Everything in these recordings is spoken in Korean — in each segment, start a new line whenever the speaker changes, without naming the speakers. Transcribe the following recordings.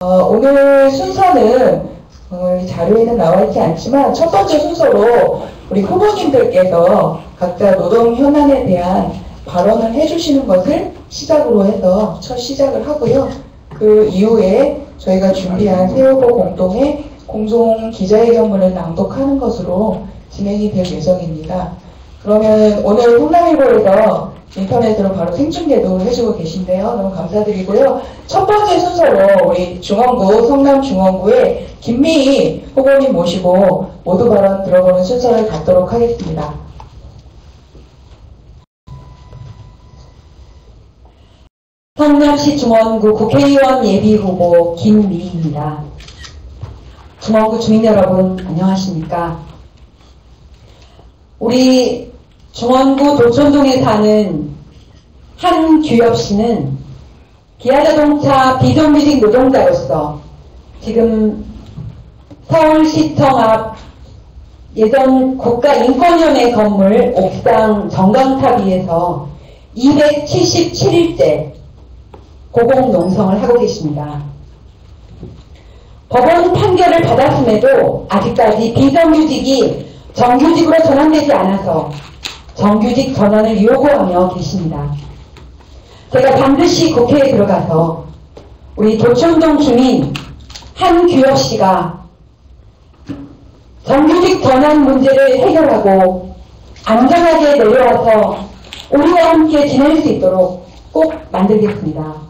오늘 순서는 자료에는 나와 있지 않지만 첫 번째 순서로 우리 후보님들께서 각자 노동 현안에 대한 발언을 해주시는 것을 시작으로 해서 첫 시작을 하고요. 그 이후에 저희가 준비한 새 후보 공동의 공동 기자회견문을 낭독하는 것으로 진행이 될 예정입니다. 그러면 오늘 홍남일보에서 인터넷으로 바로 생중계도 해주고 계신데요. 너무 감사드리고요. 첫 번째 순서로 우리 중원구, 성남중원구의 김미희 후보님 모시고 모두 발언 들어보는 순서를 갖도록 하겠습니다.
성남시 중원구 국회의원 예비후보 김미희입니다. 중원구 주민 여러분 안녕하십니까? 우리 중원구 도촌동에 사는 한규엽 씨는 기아자동차 비정규직 노동자로서 지금 서울시청 앞 예전 국가인권위원회 건물 옥상 정강탑 위에서 277일째 고공농성을 하고 계십니다. 법원 판결을 받았음에도 아직까지 비정규직이 정규직으로 전환되지 않아서 정규직 전환을 요구하며 계십니다. 제가 반드시 국회에 들어가서 우리 도촌동 주민 한규엽 씨가 정규직 전환 문제를 해결하고 안전하게 내려와서 우리와 함께 지낼 수 있도록 꼭 만들겠습니다.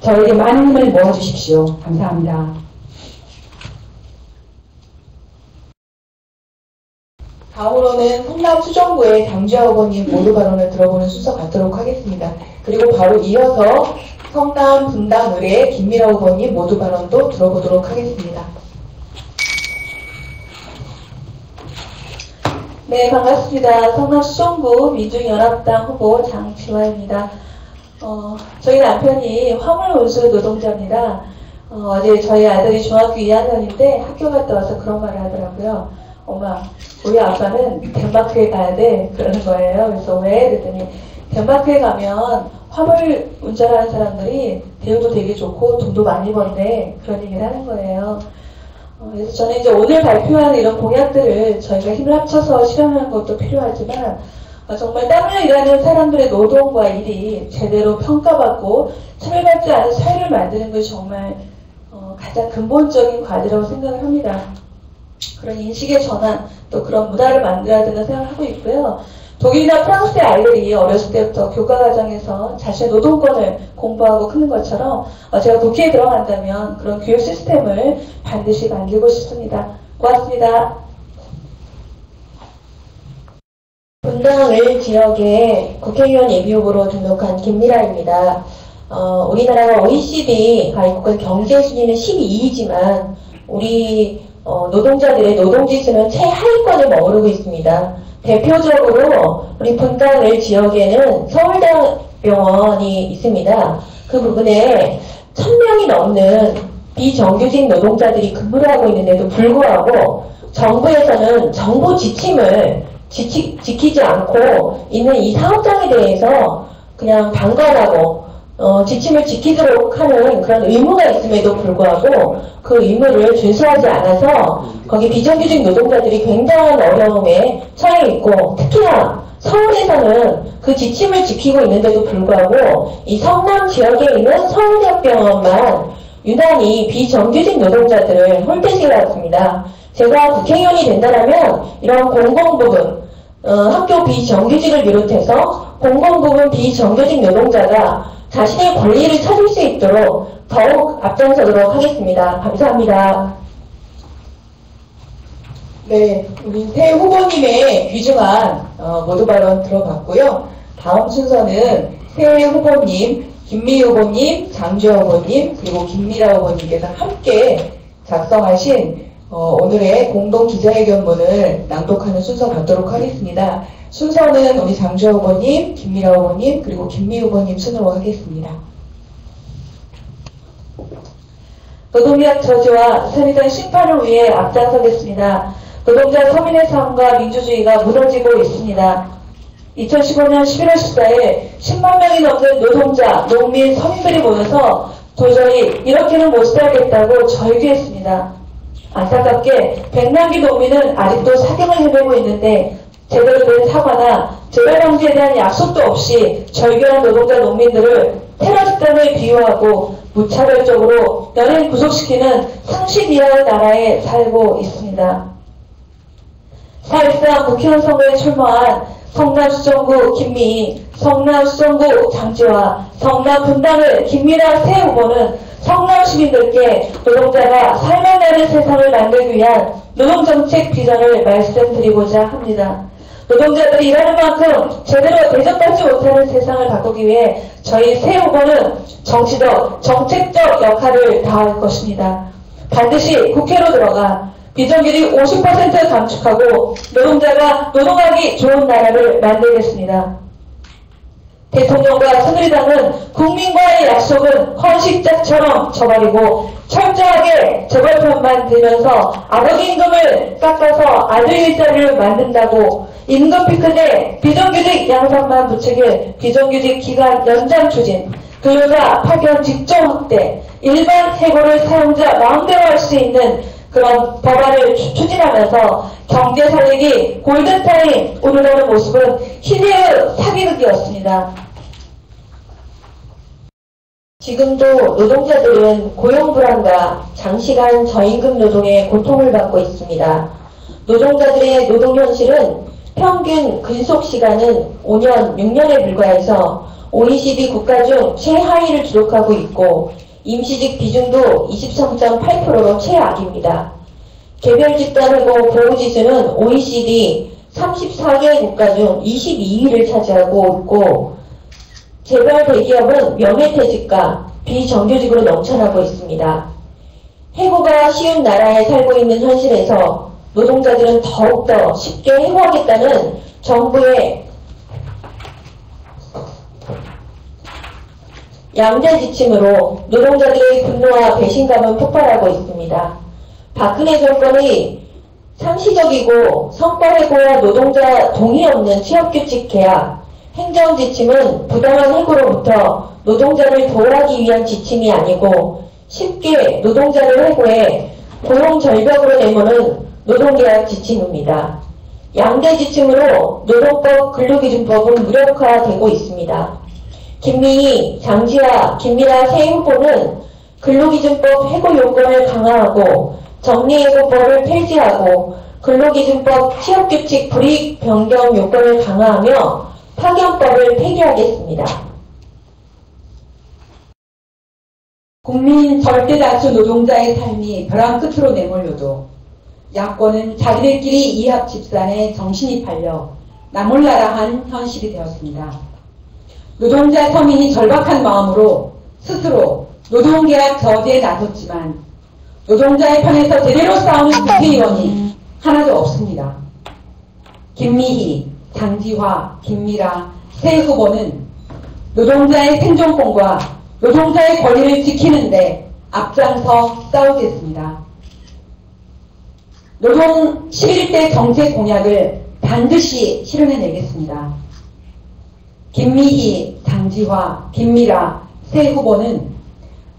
저에게 많은 힘을 모아주십시오. 감사합니다.
다음으로는 성남 수정구의 장주아 후보님 모두 발언을 들어보는 순서 갖도록 하겠습니다. 그리고 바로 이어서 성남 분당 의뢰의 김미라 후보님 모두 발언도 들어보도록 하겠습니다.
네, 반갑습니다. 성남 수정구 민중연합당 후보 장지화입니다. 저희 남편이 화물 운수 노동자입니다. 어제 저희 아들이 중학교 2학년인데 학교 갔다 와서 그런 말을 하더라고요. 엄마, 우리 아빠는 덴마크에 가야 돼. 그러는 거예요. 그래서 왜? 그랬더니 덴마크에 가면 화물 운전하는 사람들이 대우도 되게 좋고 돈도 많이 번대. 그런 얘기를 하는 거예요. 그래서 저는 이제 오늘 발표하는 이런 공약들을 저희가 힘을 합쳐서 실현하는 것도 필요하지만 정말 땀 흘려 일하는 사람들의 노동과 일이 제대로 평가받고 차별받지 않은 사회를 만드는 것이 정말 가장 근본적인 과제라고 생각을 합니다. 그런 인식의 전환, 또 그런 문화를 만들어야 된다고 생각을 하고 있고요. 독일이나 프랑스의 아이들이 어렸을 때부터 교과 과정에서 자신의 노동권을 공부하고 크는 것처럼 제가 국회에 들어간다면 그런 교육 시스템을 반드시 만들고 싶습니다. 고맙습니다.
분당을 지역의 국회의원 예비후보로 등록한 김미라입니다. 우리나라가 OECD 가입국가 경제 순위는 12위지만 우리 노동자들의 노동지수는 최하위권에 머무르고 있습니다. 대표적으로 우리 분당을 지역에는 서울대병원이 있습니다. 그 부분에 1000명이 넘는 비정규직 노동자들이 근무를 하고 있는데도 불구하고 정부에서는 정부 지침을 지키지 않고 있는 이 사업장에 대해서 그냥 방관하고 지침을 지키도록 하는 그런 의무가 있음에도 불구하고 그 의무를 준수하지 않아서 거기 비정규직 노동자들이 굉장한 어려움에 처해 있고 특히나 서울에서는 그 지침을 지키고 있는데도 불구하고 이 성남 지역에 있는 서울대병원만 유난히 비정규직 노동자들을 홀대시해왔습니다. 제가 국회의원이 된다면 이런 공공부문, 학교 비정규직을 비롯해서 공공부문 비정규직 노동자가 자신의 권리를 찾을 수 있도록 더욱 앞장서도록 하겠습니다. 감사합니다.
네, 우리 새 후보님의 귀중한 모두 발언 들어봤고요. 다음 순서는 새 후보님, 김미희 후보님, 장주아 후보님, 그리고 김미라 후보님께서 함께 작성하신 오늘의 공동 기자회견문을 낭독하는 순서 갖도록 하겠습니다. 순서는 우리 장주아 후보님, 김미라 후보님, 그리고 김미희 후보님 순으로 하겠습니다.
노동력 저지와 세미된 심판을 위해 앞장서겠습니다. 노동자 서민의 삶과 민주주의가 무너지고 있습니다. 2015년 11월 14일 10만 명이 넘는 노동자, 농민, 서민들이 모여서 도저히 이렇게는 못 살겠다고 절규했습니다. 안타깝게 백남기 농민은 아직도 사경을 헤매고 있는데 제대로 된 사과나 재발 방지에 대한 약속도 없이 절규한 노동자 농민들을 테러 집단에 비유하고 무차별적으로 연예인 구속시키는 상식 이하의 나라에 살고 있습니다. 사실상 국회의원 선거에 출마한 성남수정구 김미희, 성남수정구 장지화, 성남분당을 김미라 새 후보는 성남 시민들께 노동자가 살만나는 세상을 만들기 위한 노동정책 비전을 말씀드리고자 합니다. 노동자들이 일하는 만큼 제대로 대접받지 못하는 세상을 바꾸기 위해 저희 새 후보는 정치적, 정책적 역할을 다할 것입니다. 반드시 국회로 들어가 비정규직 50% 감축하고 노동자가 노동하기 좋은 나라를 만들겠습니다. 대통령과 새누리당은 국민과의 약속은 헌식짝처럼 저버리고 철저하게 재벌편만 들면서 아버지 임금을 깎아서 아들 일자리를 만든다고 임금 피크 때 비정규직 양산만 부추길 비정규직 기간 연장 추진, 근로자 파견 직종 확대, 일반 해고를 사용자 마음대로 할 수 있는 그런 법안을 추진하면서 경제 살리기 골든타임 오르려는 모습은 희대의 사기극이었습니다.
지금도 노동자들은 고용불안과 장시간 저임금 노동의 고통을 받고 있습니다. 노동자들의 노동 현실은 평균 근속시간은 5년, 6년에 불과해서 OECD 국가 중 최하위를 기록하고 있고 임시직 비중도 23.8%로 최악입니다. 개별 집단회고 보호지수는 OECD 34개 국가 중 22위를 차지하고 있고 재벌 대기업은 명예퇴직과 비정규직으로 넘쳐나고 있습니다. 해고가 쉬운 나라에 살고 있는 현실에서 노동자들은 더욱더 쉽게 해고하겠다는 정부의 양대 지침으로 노동자들의 분노와 배신감은 폭발하고 있습니다. 박근혜 정권이 상시적이고 성과해고와 노동자 동의 없는 취업규칙 계약, 행정지침은 부당한 해고로부터 노동자를 보호하기 위한 지침이 아니고 쉽게 노동자를 해고해 고용절벽으로 내모는 노동계약 지침입니다. 양대 지침으로 노동법, 근로기준법은 무력화되고 있습니다. 김미희, 장지화, 김미라 새 후보는 근로기준법 해고 요건을 강화하고 정리해고법을 폐지하고 근로기준법 취업규칙 불이익 변경 요건을 강화하며 파견법을 폐기하겠습니다.
국민 절대다수 노동자의 삶이 벼랑 끝으로 내몰려도 야권은 자기들끼리 이합 집산에 정신이 팔려 나몰라라한 현실이 되었습니다. 노동자 서민이 절박한 마음으로 스스로 노동계약 저지에 나섰지만 노동자의 편에서 제대로 싸우는 국회의원이 하나도 없습니다. 김미희, 장지화, 김미라 새 후보는 노동자의 생존권과 노동자의 권리를 지키는데 앞장서 싸우겠습니다. 노동 11대 정책 공약을 반드시 실현해내겠습니다. 김미희, 장지화, 김미라 새 후보는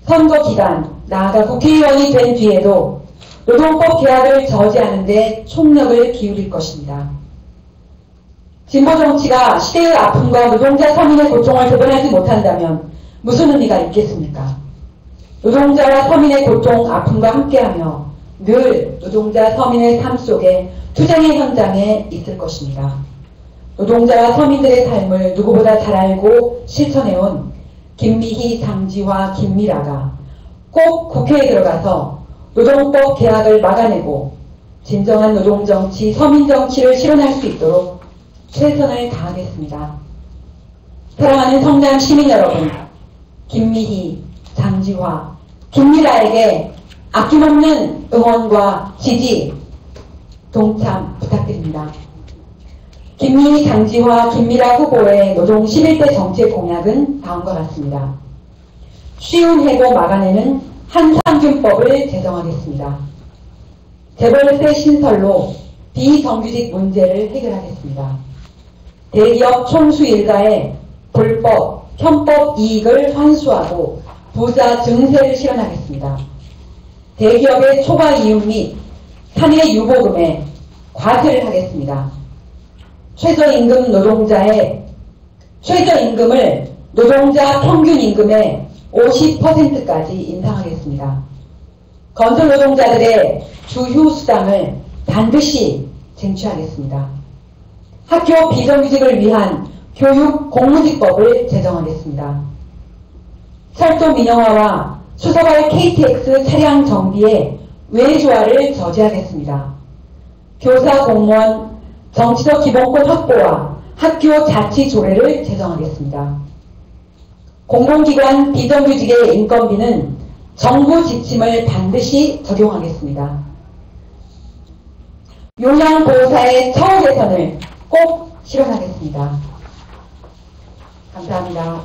선거 기간, 나아가 국회의원이 된 뒤에도 노동법 개혁을 저지하는 데 총력을 기울일 것입니다. 진보 정치가 시대의 아픔과 노동자 서민의 고통을 대변하지 못한다면 무슨 의미가 있겠습니까? 노동자와 서민의 고통, 아픔과 함께하며 늘 노동자 서민의 삶 속에 투쟁의 현장에 있을 것입니다. 노동자와 서민들의 삶을 누구보다 잘 알고 실천해온 김미희, 장지화, 김미라가 꼭 국회에 들어가서 노동법 개혁을 막아내고 진정한 노동정치, 서민정치를 실현할 수 있도록 최선을 다하겠습니다. 사랑하는 성남 시민 여러분, 김미희, 장지화, 김미라에게 아낌없는 응원과 지지, 동참 부탁드립니다. 김미희, 장지화, 김미라 후보의 노동 11대 정책 공약은 다음과 같습니다. 쉬운 해고 막아내는 한상균법을 제정하겠습니다. 재벌세 신설로 비정규직 문제를 해결하겠습니다. 대기업 총수 일가의 불법, 편법 이익을 환수하고 부자 증세를 실현하겠습니다. 대기업의 초과 이윤 및 사내 유보금에 과세를 하겠습니다. 최저임금을 노동자 평균 임금의 50%까지 인상하겠습니다. 건설 노동자들의 주휴수당을 반드시 쟁취하겠습니다. 학교 비정규직을 위한 교육 공무집법을 제정하겠습니다. 철도 민영화와 수서발 KTX 차량 정비의 외주화를 저지하겠습니다. 교사, 공무원, 정치적 기본권 확보와 학교 자치 조례를 제정하겠습니다. 공공기관 비정규직의 인건비는 정부 지침을 반드시 적용하겠습니다. 요양보호사의 처우 개선을 꼭 실현하겠습니다. 감사합니다.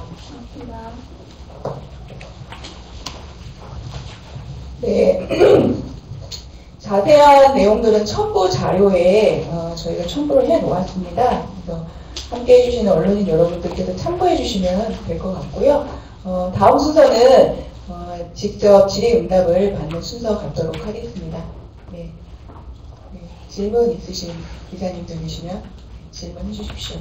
네. 자세한 내용들은 첨부 자료에 저희가 첨부를 해 놓았습니다. 그래서 함께 해주시는 언론인 여러분들께서 참고해 주시면 될 것 같고요. 다음 순서는 직접 질의응답을 받는 순서 갖도록 하겠습니다. 네. 네. 질문 있으신 기자님들 계시면 질문해 주십시오.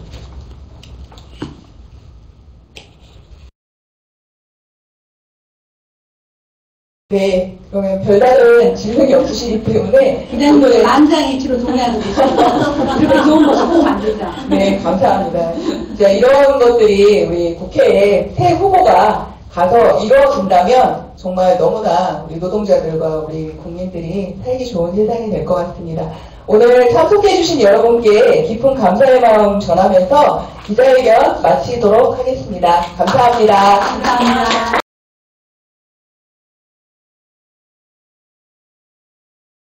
네, 그러면 별다른 질문이 없으시기 때문에
그냥 만장일치로 동의하고 계십니다. 그렇게 좋은 것을 꼭 만들자.
네, 감사합니다. 자, 이런 것들이 우리 국회에 새 후보가 가서 이루어진다면 정말 너무나 우리 노동자들과 우리 국민들이 살기 좋은 세상이 될 것 같습니다. 오늘 참석해주신 여러분께 깊은 감사의 마음 전하면서 기자회견 마치도록 하겠습니다. 감사합니다.
감사합니다.